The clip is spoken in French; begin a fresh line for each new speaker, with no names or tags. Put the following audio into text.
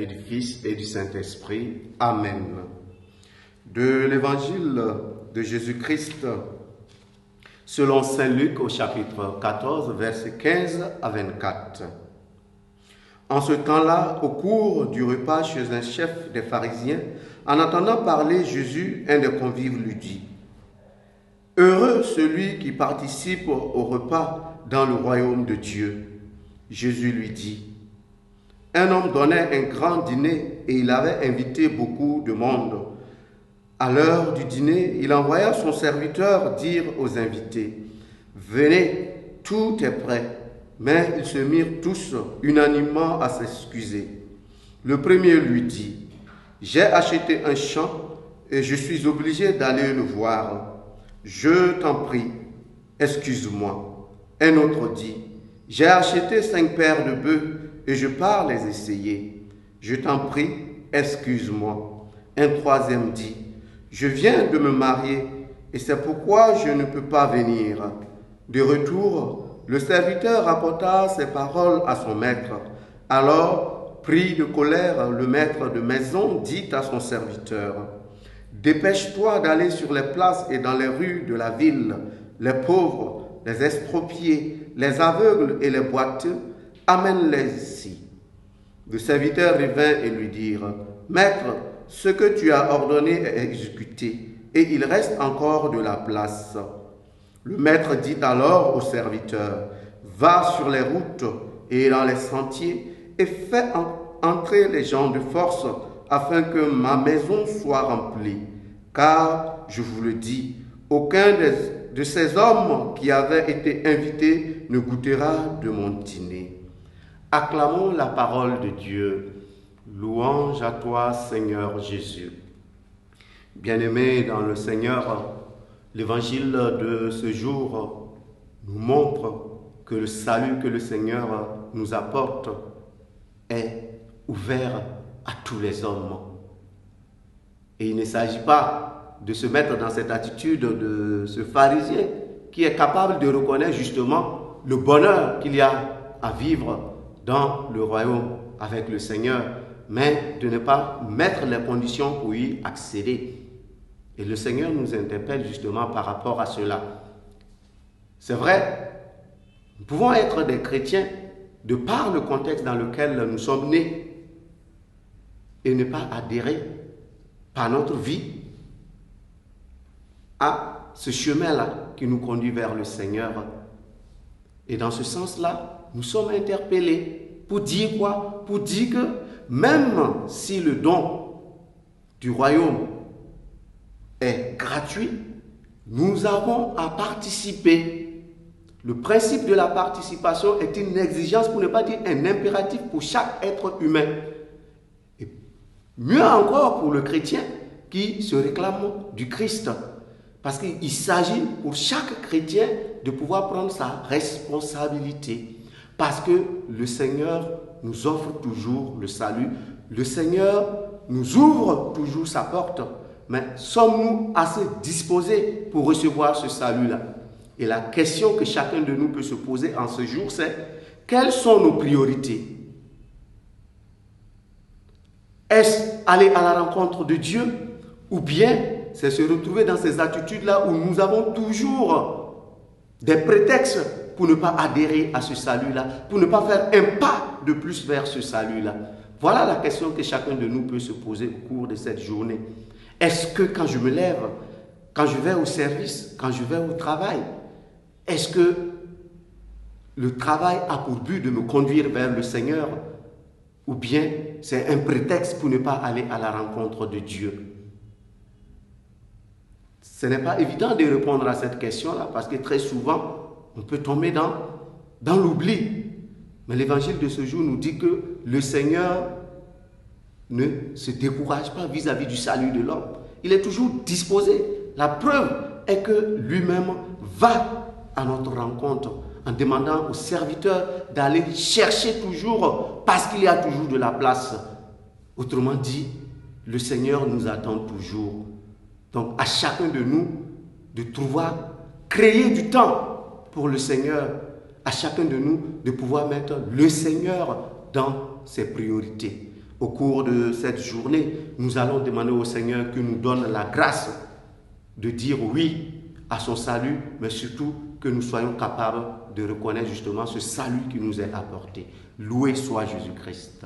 et du Fils et du Saint-Esprit. Amen. De l'Évangile de Jésus-Christ, selon saint Luc au chapitre 14, versets 15 à 24. En ce temps-là, au cours du repas chez un chef des pharisiens, en entendant parler Jésus, un des convives lui dit: « Heureux celui qui participe au repas dans le royaume de Dieu. » Jésus lui dit: « Un homme donnait un grand dîner et il avait invité beaucoup de monde. À l'heure du dîner, il envoya son serviteur dire aux invités: « Venez, tout est prêt. » Mais ils se mirent tous unanimement à s'excuser. Le premier lui dit: « J'ai acheté un champ et je suis obligé d'aller le voir. Je t'en prie, excuse-moi. » Un autre dit: « J'ai acheté 5 paires de bœufs et je pars les essayer. Je t'en prie, excuse-moi. » Un troisième dit: « Je viens de me marier et c'est pourquoi je ne peux pas venir. » De retour, le serviteur rapporta ces paroles à son maître. Alors, pris de colère, le maître de maison dit à son serviteur: « Dépêche-toi d'aller sur les places et dans les rues de la ville, les pauvres, les expropriés, les aveugles et les boiteux, amène-les ici. » Le serviteur revint et lui dit: « Maître, ce que tu as ordonné est exécuté, et il reste encore de la place. » Le maître dit alors au serviteur: « Va sur les routes et dans les sentiers et fais entrer les gens de force afin que ma maison soit remplie. Car, je vous le dis, aucun de ces hommes qui avaient été invités ne goûtera de mon dîner. » Acclamons la parole de Dieu. Louange à toi, Seigneur Jésus. Bien-aimés dans le Seigneur, l'évangile de ce jour nous montre que le salut que le Seigneur nous apporte est ouvert à tous les hommes. Et il ne s'agit pas de se mettre dans cette attitude de ce pharisien qui est capable de reconnaître justement le bonheur qu'il y a à vivre dans le royaume avec le Seigneur, mais de ne pas mettre les conditions pour y accéder. Et le Seigneur nous interpelle justement par rapport à cela. C'est vrai, nous pouvons être des chrétiens de par le contexte dans lequel nous sommes nés et ne pas adhérer par notre vie à ce chemin-là qui nous conduit vers le Seigneur. Et dans ce sens-là, nous sommes interpellés pour dire quoi? Pour dire que même si le don du royaume est gratuit, nous avons à participer. Le principe de la participation est une exigence, pour ne pas dire un impératif pour chaque être humain. Et mieux encore pour le chrétien qui se réclame du Christ. Parce qu'il s'agit pour chaque chrétien de pouvoir prendre sa responsabilité. Parce que le Seigneur nous offre toujours le salut. Le Seigneur nous ouvre toujours sa porte. Mais sommes-nous assez disposés pour recevoir ce salut-là? Et la question que chacun de nous peut se poser en ce jour, c'est: quelles sont nos priorités? Est-ce aller à la rencontre de Dieu? Ou bien c'est se retrouver dans ces attitudes-là où nous avons toujours des prétextes pour ne pas adhérer à ce salut-là, pour ne pas faire un pas de plus vers ce salut-là? Voilà la question que chacun de nous peut se poser au cours de cette journée. Est-ce que quand je me lève, quand je vais au service, quand je vais au travail, est-ce que le travail a pour but de me conduire vers le Seigneur? Ou bien c'est un prétexte pour ne pas aller à la rencontre de Dieu? Ce n'est pas évident de répondre à cette question-là parce que très souvent, on peut tomber dans l'oubli. Mais l'évangile de ce jour nous dit que le Seigneur ne se décourage pas vis-à-vis du salut de l'homme. Il est toujours disposé. La preuve est que lui-même va à notre rencontre en demandant aux serviteurs d'aller chercher toujours parce qu'il y a toujours de la place. Autrement dit, le Seigneur nous attend toujours. Donc à chacun de nous de trouver, créer du temps pour le Seigneur, à chacun de nous de pouvoir mettre le Seigneur dans ses priorités. Au cours de cette journée, nous allons demander au Seigneur qu'il nous donne la grâce de dire oui à son salut, mais surtout que nous soyons capables de reconnaître justement ce salut qui nous est apporté. Loué soit Jésus-Christ.